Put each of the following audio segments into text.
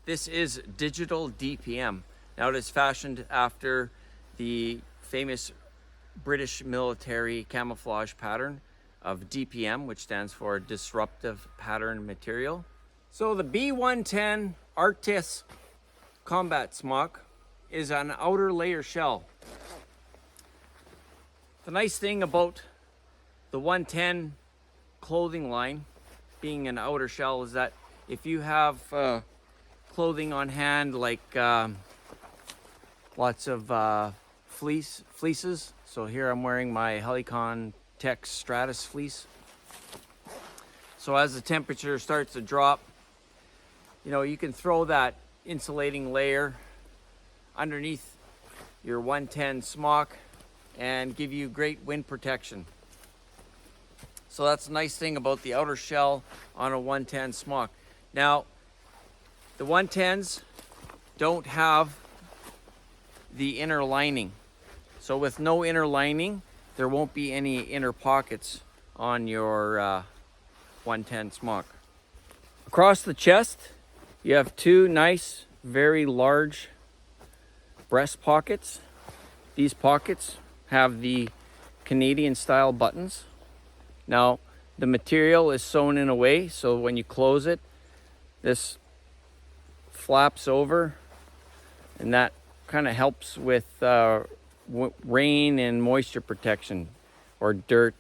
This is digital DPM. Now it is fashioned after the famous British military camouflage pattern of DPM, which stands for Disruptive Pattern Material. So the B110 Arktis Combat Smock is an outer layer shell. The nice thing about the 110 clothing line being an outer shell is that if you have clothing on hand, like lots of fleeces. So here I'm wearing my Helicon Tech Stratus fleece. So as the temperature starts to drop, you can throw that insulating layer underneath your 110 smock and give you great wind protection. So that's the nice thing about the outer shell on a 110 smock. Now, the 110s don't have the inner lining. So with no inner lining, there won't be any inner pockets on your 110 smock. Across the chest, you have two nice, very large breast pockets. These pockets have the Canadian style buttons. Now, the material is sewn in a way so when you close it, this flaps over, and that kind of helps with rain and moisture protection, or dirt,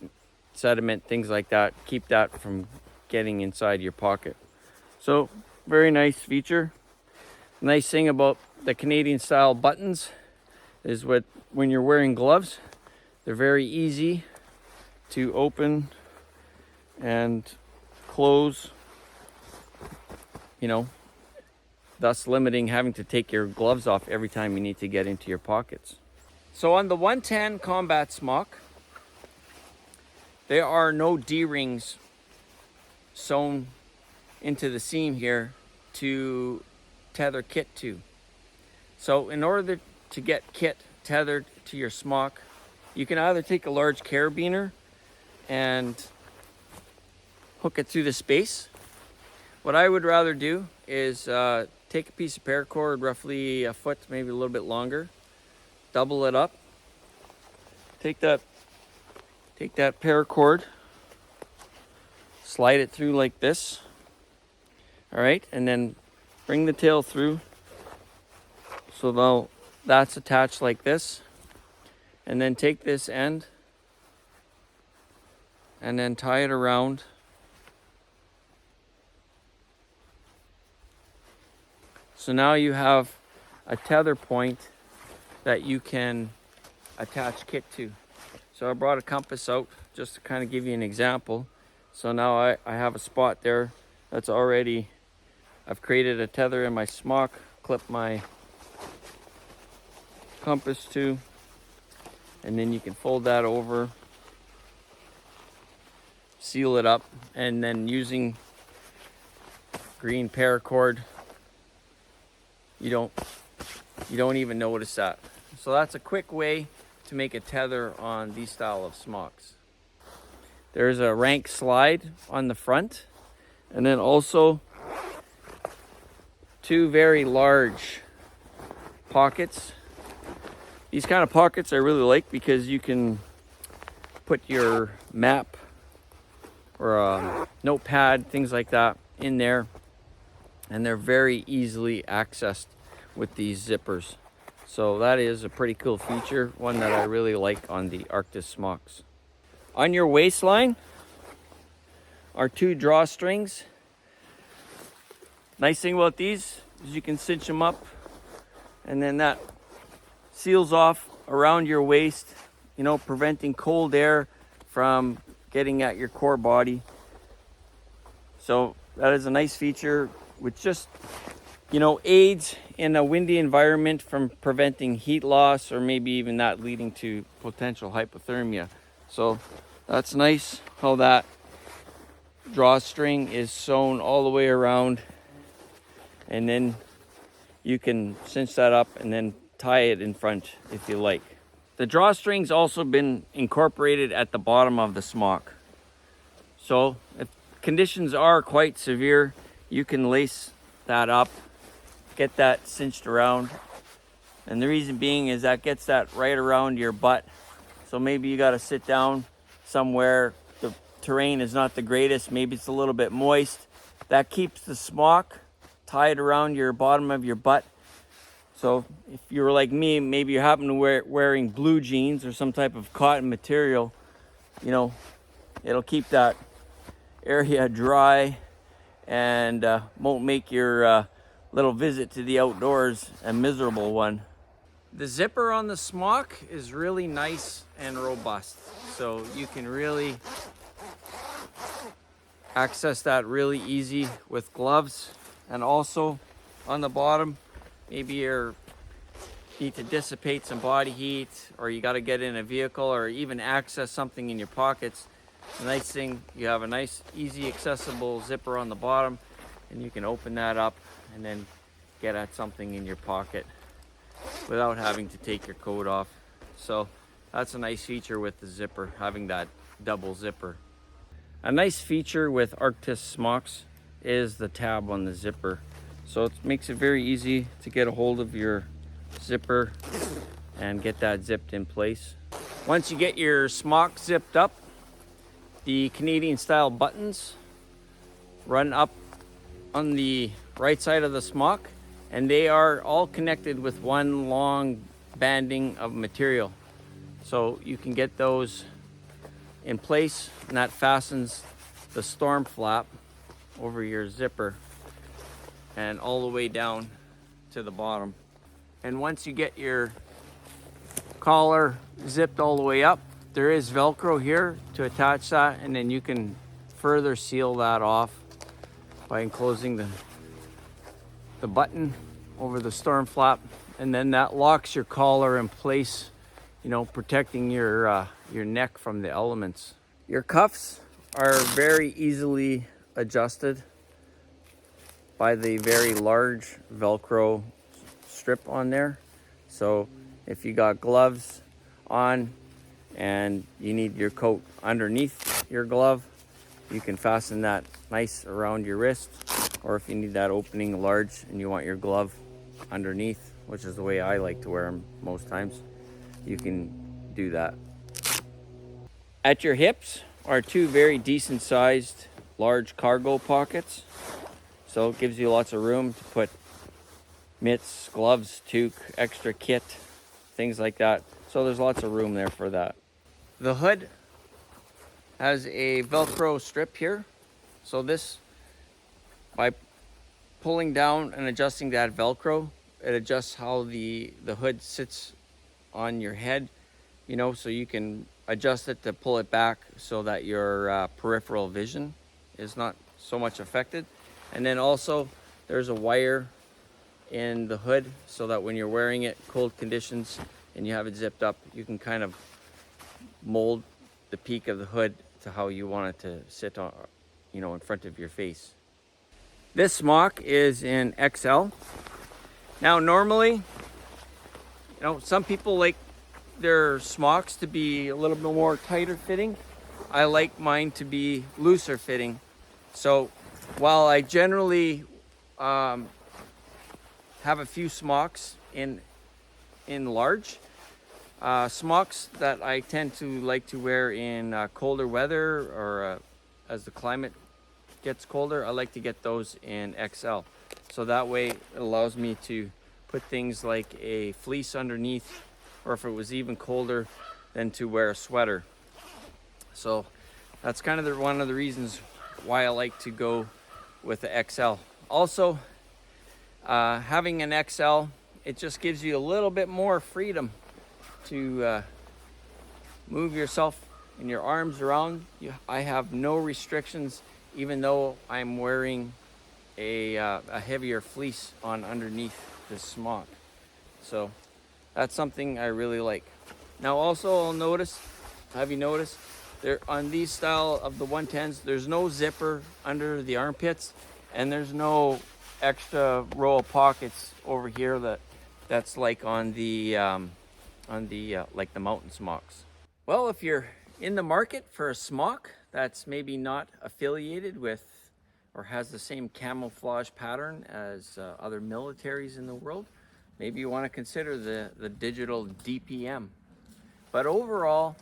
sediment, things like that. Keep that from getting inside your pocket. So very nice feature. Nice thing about the Canadian style buttons is when you're wearing gloves, they're very easy to open and close, thus limiting having to take your gloves off every time you need to get into your pockets. So on the 110 Combat Smock, there are no D-rings sewn into the seam here to tether kit to. So in order to get kit tethered to your smock, you can either take a large carabiner and hook it through the space. What I would rather do is take a piece of paracord, roughly a foot, maybe a little bit longer, double it up, take that paracord, slide it through like this, all right, and then bring the tail through so now that's attached like this, and then take this end and then tie it around. So now you have a tether point that you can attach kit to. So I brought a compass out just to kind of give you an example. So now I have a spot there that's already, I've created a tether in my smock, clip my compass to, and then you can fold that over, seal it up, and then using green paracord, you don't even notice that. So that's a quick way to make a tether on these style of smocks. There's a rank slide on the front, and then also two very large pockets. These kind of pockets I really like because you can put your map or a notepad, things like that, in there, and they're very easily accessed with these zippers. So that is a pretty cool feature, one that I really like on the Arktis smocks. On your waistline are two drawstrings. Nice thing about these is you can cinch them up, and then that seals off around your waist, preventing cold air from getting at your core body. So that is a nice feature, which just aids in a windy environment from preventing heat loss, or maybe even that leading to potential hypothermia. So that's nice how that drawstring is sewn all the way around, and then you can cinch that up and then tie it in front if you like. The drawstring's also been incorporated at the bottom of the smock. So if conditions are quite severe, you can lace that up get that cinched around. And the reason being is that gets that right around your butt. So maybe you got to sit down somewhere, the terrain is not the greatest, maybe it's a little bit moist. That keeps the smock tied around your bottom of your butt. So if you're like me, maybe you happen to wearing blue jeans or some type of cotton material, you know, it'll keep that area dry and won't make your little visit to the outdoors a miserable one. The zipper on the smock is really nice and robust, so you can really access that really easy with gloves. And also on the bottom, maybe you need to dissipate some body heat, or you got to get in a vehicle, or even access something in your pockets. The nice thing, you have a nice easy accessible zipper on the bottom, and you can open that up and then get at something in your pocket without having to take your coat off. So that's a nice feature with the zipper, having that double zipper. A nice feature with Arktis smocks is the tab on the zipper. So it makes it very easy to get a hold of your zipper and get that zipped in place. Once you get your smock zipped up, the Canadian style buttons run up on the right side of the smock, and they are all connected with one long banding of material. So you can get those in place, and that fastens the storm flap over your zipper and all the way down to the bottom. And once you get your collar zipped all the way up, there is Velcro here to attach that, and then you can further seal that off by enclosing the button over the storm flap, and then that locks your collar in place, you know, protecting your neck from the elements. Your cuffs are very easily adjusted by the very large Velcro strip on there. So if you got gloves on and you need your coat underneath your glove, you can fasten that nice around your wrist. Or if you need that opening large and you want your glove underneath, which is the way I like to wear them most times, you can do that. At your hips are two very decent sized large cargo pockets. So it gives you lots of room to put mitts, gloves, toque, extra kit, things like that. So there's lots of room there for that. The hood has a Velcro strip here. So this, by pulling down and adjusting that Velcro, it adjusts how the hood sits on your head, you know, so you can adjust it to pull it back so that your peripheral vision is not so much affected. And then also there's a wire in the hood so that when you're wearing it, cold conditions, and you have it zipped up, you can kind of mold the peak of the hood to how you want it to sit on, you know, in front of your face. This smock is in XL. Now normally, you know, some people like their smocks to be a little bit more tighter fitting. I like mine to be looser fitting. So while I generally have a few smocks in large, smocks that I tend to like to wear in colder weather, or as the climate gets colder, I like to get those in XL. So that way it allows me to put things like a fleece underneath, or if it was even colder, then to wear a sweater. So that's kind of one of the reasons why I like to go with the XL. Also, having an XL, it just gives you a little bit more freedom to move yourself and your arms around. I have no restrictions, even though I'm wearing a heavier fleece on underneath this smock. So that's something I really like. Now also have you noticed, there on these style of the 110s, there's no zipper under the armpits, and there's no extra row of pockets over here that's like on the like the mountain smocks. Well, if you're in the market for a smock that's maybe not affiliated with or has the same camouflage pattern as other militaries in the world, maybe you want to consider the digital DPM. But overall,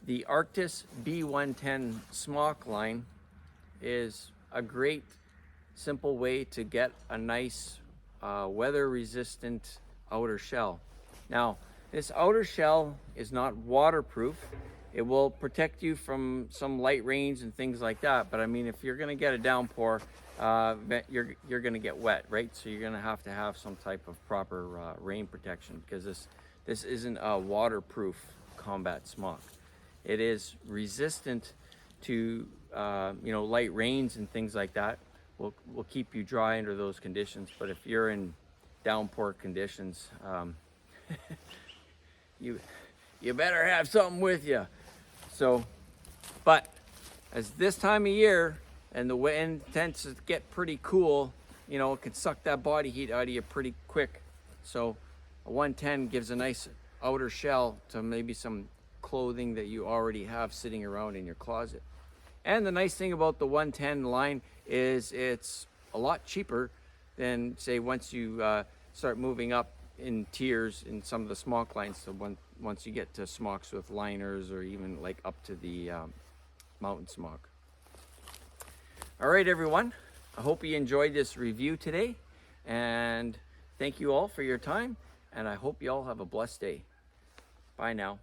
the Arktis B110 Smock line is a great, simple way to get a nice weather-resistant outer shell. Now, this outer shell is not waterproof. It will protect you from some light rains and things like that. But I mean, if you're gonna get a downpour, you're gonna get wet, right? So you're gonna have to have some type of proper rain protection, because this isn't a waterproof combat smock. It is resistant to light rains and things like that. Will keep you dry under those conditions. But if you're in downpour conditions, you better have something with you. So, but as this time of year and the wind tends to get pretty cool, you know, it can suck that body heat out of you pretty quick. So a 110 gives a nice outer shell to maybe some clothing that you already have sitting around in your closet. And the nice thing about the 110 line is it's a lot cheaper than, say, once you start moving up in tiers in some of the smock lines. So once you get to smocks with liners, or even like up to the mountain smock. All right, everyone. I hope you enjoyed this review today, and thank you all for your time, and I hope you all have a blessed day. Bye now.